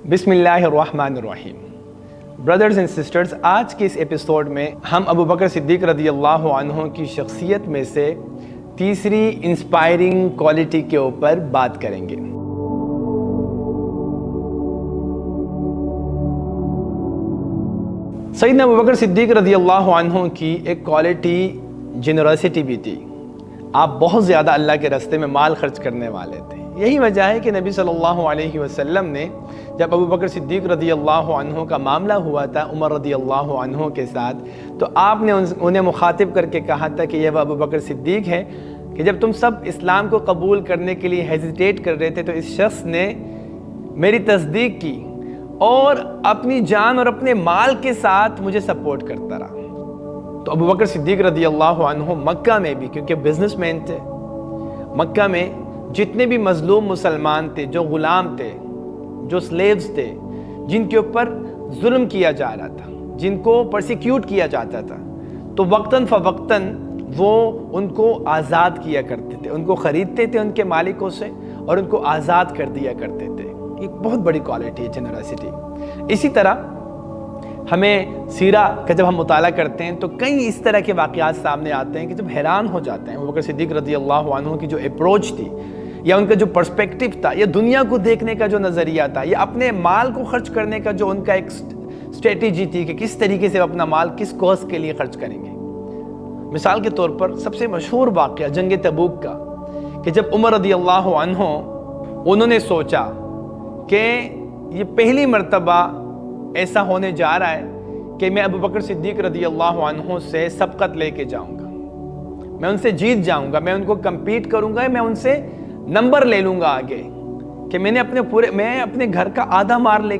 بسم اللہ الرحمن الرحیم۔ برادرز اینڈ سسٹرز، آج کے اس ایپیسوڈ میں ہم ابو بکر صدیق رضی اللہ عنہ کی شخصیت میں سے تیسری انسپائرنگ کوالٹی کے اوپر بات کریں گے۔ سیدنا ابو بکر صدیق رضی اللہ عنہ کی ایک کوالٹی جنراسٹی بھی تھی۔ آپ بہت زیادہ اللہ کے راستے میں مال خرچ کرنے والے تھے۔ یہی وجہ ہے کہ نبی صلی اللہ علیہ وسلم نے جب ابو بکر صدیق رضی اللہ عنہ کا معاملہ ہوا تھا عمر رضی اللہ عنہ کے ساتھ، تو آپ نے انہیں مخاطب کر کے کہا تھا کہ یہ وہ ابو بکر صدیق ہے کہ جب تم سب اسلام کو قبول کرنے کے لیے ہیزیٹیٹ کر رہے تھے تو اس شخص نے میری تصدیق کی اور اپنی جان اور اپنے مال کے ساتھ مجھے سپورٹ کرتا رہا۔ تو ابو بکر صدیق رضی اللہ عنہ مکہ میں بھی، کیونکہ بزنس مین تھے، مکہ میں جتنے بھی مظلوم مسلمان تھے، جو غلام تھے، جو سلیوز تھے، جن کے اوپر ظلم کیا جا رہا تھا، جن کو پرسیکیوٹ کیا جاتا تھا، تو وقتاً فوقتاً وہ ان کو آزاد کیا کرتے تھے، ان کو خریدتے تھے ان کے مالکوں سے اور ان کو آزاد کر دیا کرتے تھے۔ ایک بہت بڑی کوالٹی ہے جنراسٹی۔ اسی طرح ہمیں سیرہ کا جب ہم مطالعہ کرتے ہیں تو کئی اس طرح کے واقعات سامنے آتے ہیں کہ جب حیران ہو جاتے ہیں۔ ابو بکر صدیق رضی اللہ عنہ کی جو اپروچ تھی یا ان کا جو پرسپیکٹیو تھا، یا دنیا کو دیکھنے کا جو نظریہ تھا، یا اپنے مال کو خرچ کرنے کا جو ان کا ایک اسٹریٹجی تھی کہ کس طریقے سے اپنا مال کس کوز کے لیے خرچ کریں گے۔ مثال کے طور پر سب سے مشہور واقعہ جنگ تبوک کا، کہ جب عمر رضی اللہ عنہ انہوں نے سوچا کہ یہ پہلی مرتبہ ایسا ہونے جا رہا ہے کہ میں ابو بکر صدیق رضی اللہ عنہ سے سبقت لے کے جاؤں گا، میں ان سے جیت جاؤں گا، میں ان کو کمپیٹ کروں گا، میں ان سے نمبر لے لوں گا آگے، کہ میں اپنے گھر کا آدھا مال لے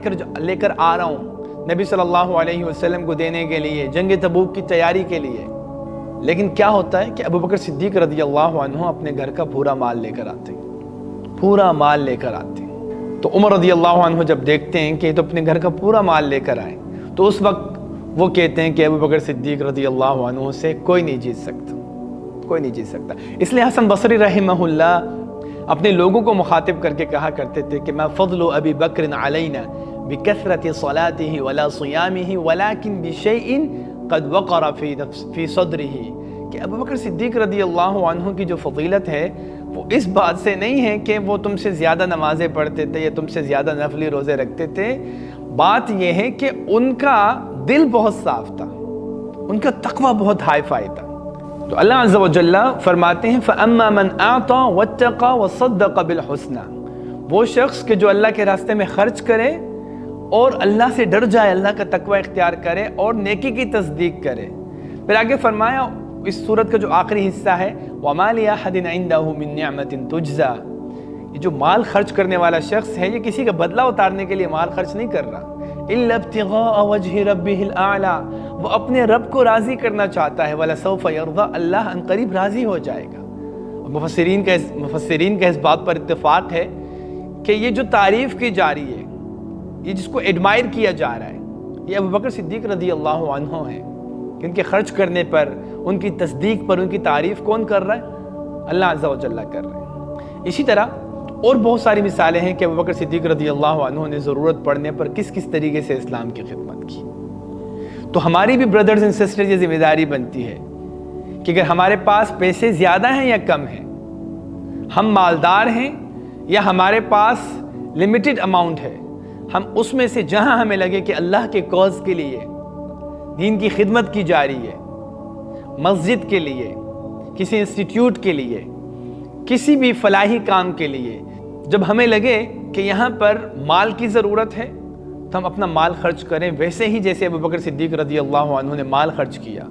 کر آ رہا ہوں نبی صلی اللہ علیہ وسلم کو دینے کے لیے، جنگ تبوک کی تیاری کے لیے۔ لیکن کیا ہوتا ہے کہ ابو بکر صدیق رضی اللہ عنہ اپنے گھر کا پورا مال لے کر آتے ہیں، پورا مال لے کر آتے ہیں۔ تو عمر رضی اللہ عنہ جب دیکھتے ہیں کہ یہ تو اپنے گھر کا پورا مال لے کر آئے، تو اس وقت وہ کہتے ہیں کہ ابو بکر صدیق رضی اللہ عنہ سے کوئی نہیں جیت سکتا، کوئی نہیں جیت سکتا۔ اس لیے حسن بصری رحمہ اللہ اپنے لوگوں کو مخاطب کر کے کہا کرتے تھے کہ ما فضل ابی بکر علینا بکثرت صلاتہ ولا صیامہ ولکن بشیء قد وقر فی صدرہ، کہ ابو بکر صدیق رضی اللہ عنہ کی جو فضیلت ہے وہ اس بات سے نہیں ہے کہ وہ تم سے زیادہ نمازیں پڑھتے تھے یا تم سے زیادہ نفلی روزے رکھتے تھے، بات یہ ہے کہ ان کا دل بہت صاف تھا، ان کا تقوی بہت ہائی فائی تھا۔ تو اللہ عز و جل فرماتے ہیں فَأَمَّا مَنْ أَعْطَى وَاتَّقَى وَصَدَّقَ بِالْحُسْنَى، وہ شخص کہ جو اللہ کے راستے میں خرچ کرے اور اللہ سے ڈر جائے، اللہ کا تقوی اختیار کرے اور نیکی کی تصدیق کرے۔ پھر آگے فرمایا اس سورت کا جو آخری حصہ ہے وَمَا لِأَحَدٍ عِنْدَهُ مِن نِعْمَةٍ تُجْزَى، یہ جو مال خرچ کرنے والا شخص ہے یہ کسی کا بدلہ اتارنے کے لیے مال خرچ نہیں کر رہا، إِلَّا ابْتِغَاءَ وَجْهِ رَبِّهِ الْأَعْلَى، وہ اپنے رب کو راضی کرنا چاہتا ہے، وَلَسَوْفَ يَرْضَى، اللہ ان قریب راضی ہو جائے گا۔ مفسرین کا اس بات پر اتفاق ہے کہ یہ جو تعریف کی جا رہی ہے، یہ جس کو ایڈمائر کیا جا رہا ہے، یہ ابو بکر صدیق رضی اللہ عنہ ہے، کہ ان کے خرچ کرنے پر، ان کی تصدیق پر، ان کی تعریف کون کر رہا ہے؟ اللہ عز و جل کر رہے ہیں۔ اسی طرح اور بہت ساری مثالیں ہیں کہ ابو بکر صدیق رضی اللہ عنہ نے ضرورت پڑنے پر کس کس طریقے سے اسلام کی خدمت کی۔ تو ہماری بھی برادرز اینڈ سسٹرز یہ ذمہ داری بنتی ہے کہ اگر ہمارے پاس پیسے زیادہ ہیں یا کم ہیں، ہم مالدار ہیں یا ہمارے پاس لمیٹڈ اماؤنٹ ہے، ہم اس میں سے جہاں ہمیں لگے کہ اللہ کے کوز کے لیے دین کی خدمت کی جا رہی ہے، مسجد کے لیے، کسی انسٹیٹیوٹ کے لیے، کسی بھی فلاحی کام کے لیے، جب ہمیں لگے کہ یہاں پر مال کی ضرورت ہے تو ہم اپنا مال خرچ کریں، ویسے ہی جیسے ابو بکر صدیق رضی اللہ عنہ نے مال خرچ کیا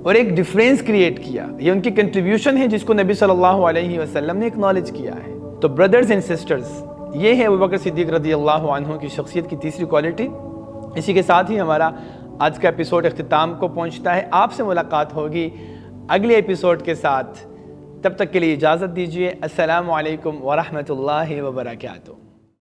اور ایک ڈیفرنس کریٹ کیا۔ یہ ان کی کنٹریبیوشن ہے جس کو نبی صلی اللہ علیہ وسلم نے اکنالج کیا ہے۔ تو برادرز اینڈ سسٹرز، یہ ہے ابو بکر صدیق رضی اللہ عنہ کی شخصیت کی تیسری کوالٹی۔ اسی کے ساتھ ہی ہمارا آج کا ایپیسوڈ اختتام کو پہنچتا ہے۔ آپ سے ملاقات ہوگی اگلے ایپیسوڈ کے ساتھ، تب تک کے لیے اجازت دیجیے۔ السلام علیکم ورحمۃ اللہ وبرکاتہ۔